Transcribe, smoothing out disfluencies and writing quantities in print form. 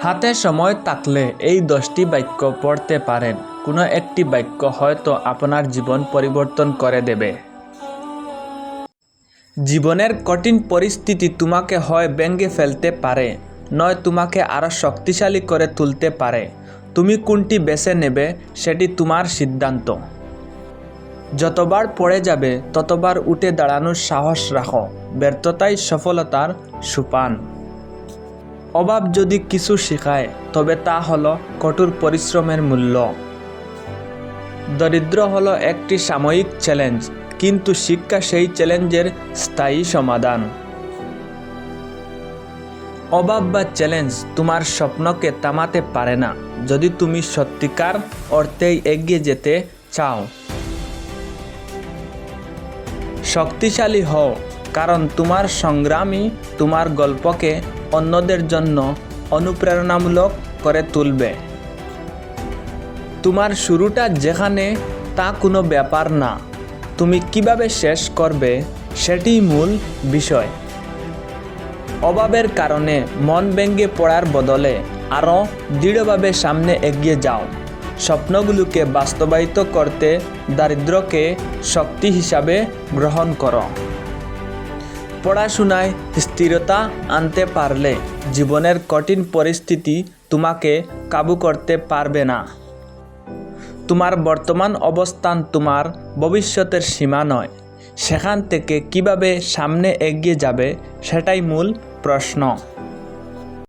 হাতে সময় থাকলে এই 10টি বাক্য পড়তে পারেন। কোনো একটি বাক্য হয়তো আপনার জীবন পরিবর্তন করে দেবে। জীবনের কঠিন পরিস্থিতি তোমাকে হয় ভেঙে ফেলতে পারে, নয় তোমাকে আরও শক্তিশালী করে তুলতে পারে। তুমি কোনটি বেছে নেবে সেটি তোমার সিদ্ধান্ত। যতবার পড়ে যাবে ততবার উঠে দাঁড়ানোর সাহস রাখো। ব্যর্থতাই সফলতার সোপান। অভাব যদি কিছু শেখায় তবে তা হলো কঠোর পরিশ্রমের মূল্য। দরিদ্র হলো একটি সাময়িক চ্যালেঞ্জ, কিন্তু শিক্ষা সেই চ্যালেঞ্জের স্থায়ী সমাধান। অভাব বা চ্যালেঞ্জ তোমার স্বপ্নকে থামাতে পারে না, যদি তুমি সত্যিকার অর্থেই এগিয়ে যেতে চাও। শক্তিশালী হও, কারণ তোমার সংগ্রামই তোমার গল্পকে অন্যদের জন্য অনুপ্রেরণামূলক করে তুলবে। তোমার শুরুটা যেখানে তা কোনো ব্যাপার না, তুমি কিভাবে শেষ করবে সেটিই মূল বিষয়। অভাবের কারণে মন ভেঙে পড়ার বদলে আরও দৃঢ়ভাবে সামনে এগিয়ে যাও। স্বপ্নগুলোকে বাস্তবায়িত করতে দারিদ্র্যকে শক্তি হিসাবে গ্রহণ করো। পড়াশোনায় স্থিরতা আনতে পারলে জীবনের কঠিন পরিস্থিতি তোমাকে কাবু করতে পারবে না। তোমার বর্তমান অবস্থান তোমার ভবিষ্যতের সীমা নয়, সেখান থেকে কিভাবে সামনে এগিয়ে যাবে সেটাই মূল প্রশ্ন।